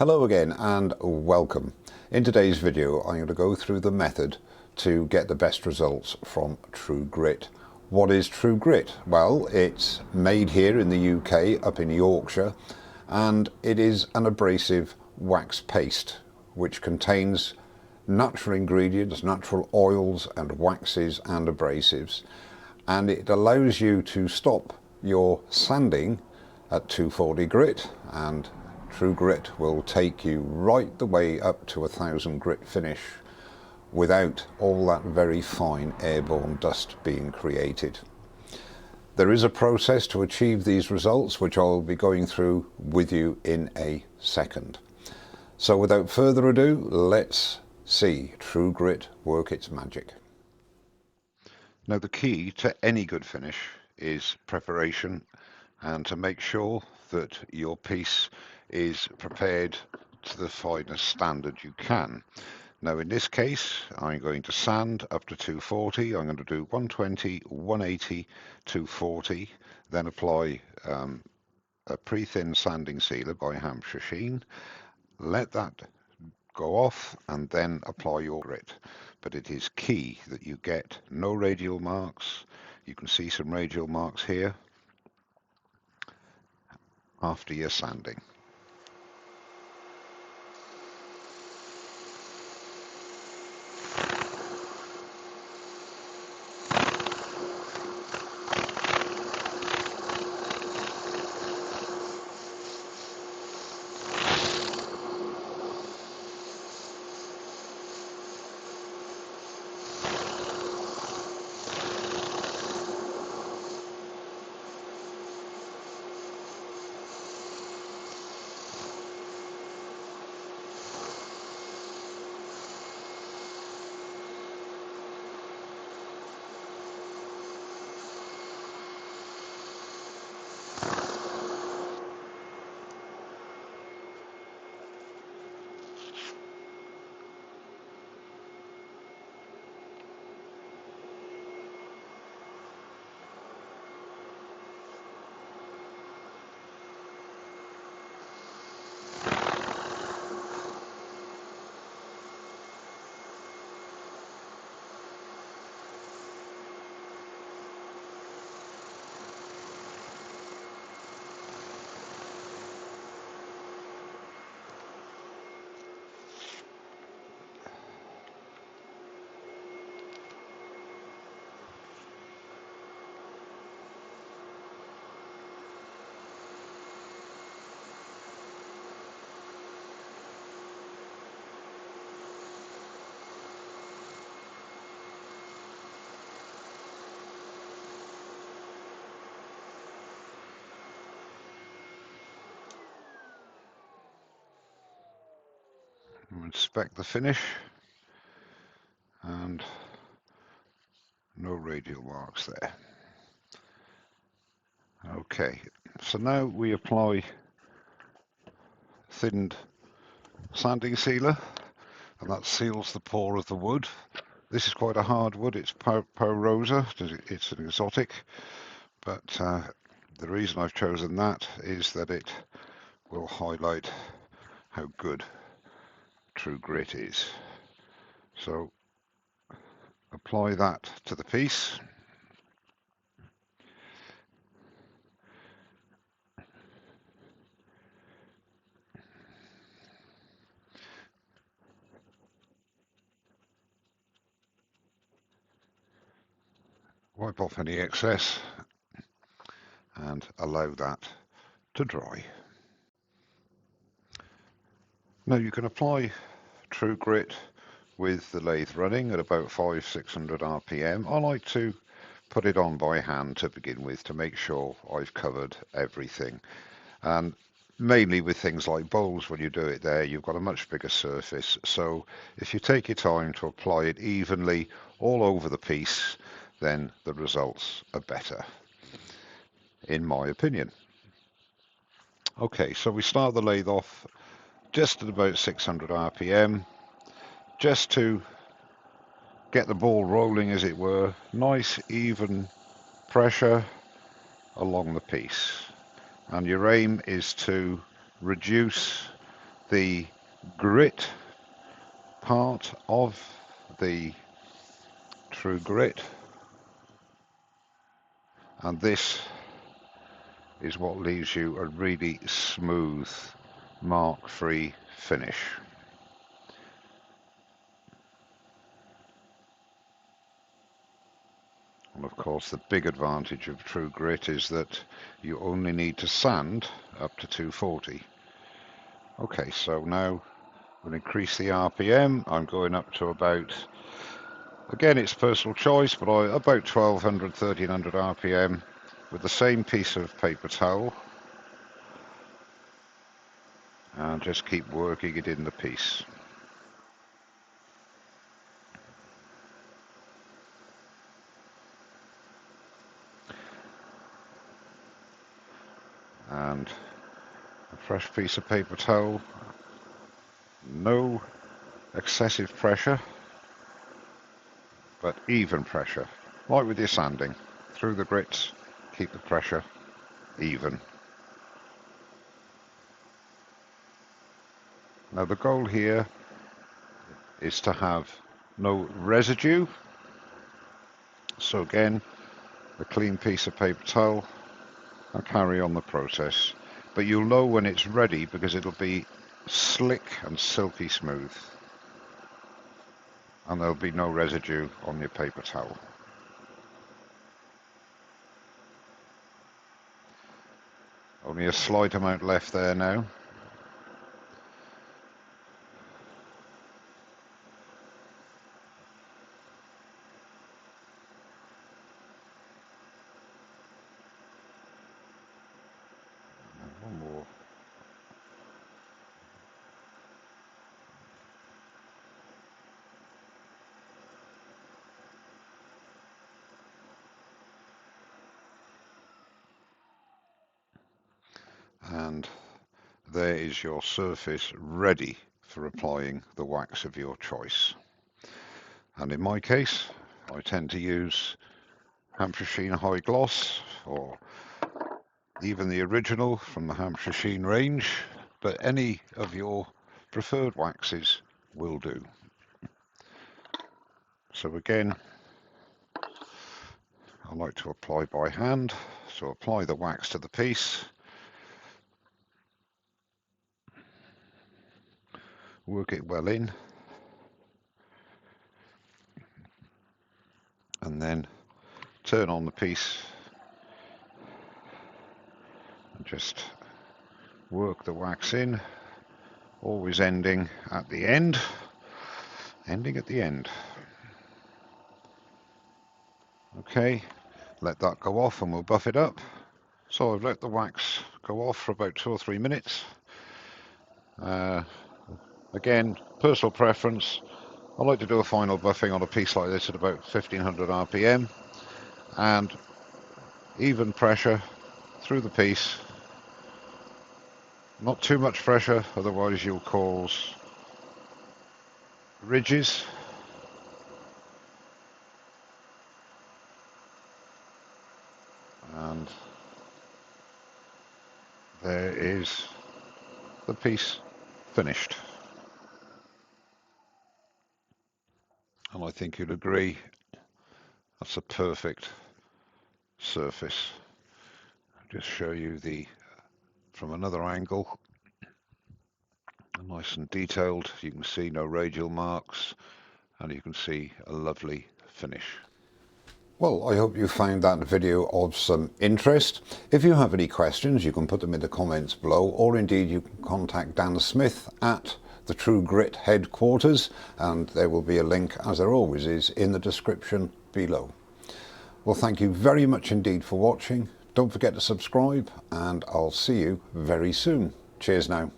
Hello again and welcome. In today's video I'm going to go through the method to get the best results from True Grit. What is True Grit? Well, it's made here in the UK up in Yorkshire, and it is an abrasive wax paste which contains natural ingredients, natural oils and waxes and abrasives, and it allows you to stop your sanding at 240 grit, and True Grit will take you right the way up to 1000 grit finish without all that very fine airborne dust being created. There is a process to achieve these results which I'll be going through with you in a second. So without further ado, let's see True Grit work its magic. Now the key to any good finish is preparation, and to make sure that your piece is prepared to the finest standard you can. Now in this case I'm going to sand up to 240. I'm going to do 120, 180, 240, then apply a pre-thin sanding sealer by Hampshire Sheen, let that go off and then apply your grit. But it is key that you get no radial marks. You can see some radial marks here after your sanding. Inspect the finish, and no radial marks there. Okay, so now we apply thinned sanding sealer, and that seals the pore of the wood. This is quite a hard wood. It's Rosa. It's an exotic, but the reason I've chosen that is that it will highlight how good True Grit is. So apply that to the piece. Wipe off any excess and allow that to dry. Now you can apply True Grit with the lathe running at about 500-600 RPM. I like to put it on by hand to begin with to make sure I've covered everything, and mainly with things like bowls, when you do it there you've got a much bigger surface, so if you take your time to apply it evenly all over the piece, then the results are better, in my opinion. Okay, so we start the lathe off just at about 600 RPM, just to get the ball rolling, as it were. Nice even pressure along the piece, and your aim is to reduce the grit part of the True Grit, and this is what leaves you a really smooth, mark-free finish. And of course the big advantage of True Grit is that you only need to sand up to 240. Okay, so now we'll increase the RPM. I'm going up to about, again it's personal choice, but about 1200, 1300 RPM with the same piece of paper towel, and just keep working it in the piece. And a fresh piece of paper towel, no excessive pressure, but even pressure, like with your sanding. Through the grits, keep the pressure even. Now the goal here is to have no residue, so again a clean piece of paper towel and carry on the process, but you'll know when it's ready because it'll be slick and silky smooth and there'll be no residue on your paper towel. Only a slight amount left there now. One more. And there is your surface ready for applying the wax of your choice. And in my case, I tend to use Hampshire Sheen High Gloss, or even the original from the Hampshire Sheen range, but any of your preferred waxes will do. So again, I like to apply by hand, so apply the wax to the piece, work it well in, and then turn on the piece and just work the wax in, always ending at the end. Okay, let that go off and we'll buff it up. So I've let the wax go off for about 2 or 3 minutes. Again, personal preference. I like to do a final buffing on a piece like this at about 1500 RPM and even pressure through the piece. Not too much pressure, otherwise you'll cause ridges. And there is the piece finished. And I think you'll agree that's a perfect surface. I'll just show you from another angle, nice and detailed. You can see no radial marks and you can see a lovely finish. Well, I hope you found that video of some interest. If you have any questions, you can put them in the comments below, or indeed you can contact Dan Smith at the True Grit headquarters, and there will be a link, as there always is, in the description below. Well, thank you very much indeed for watching. Don't forget to subscribe, and I'll see you very soon. Cheers now.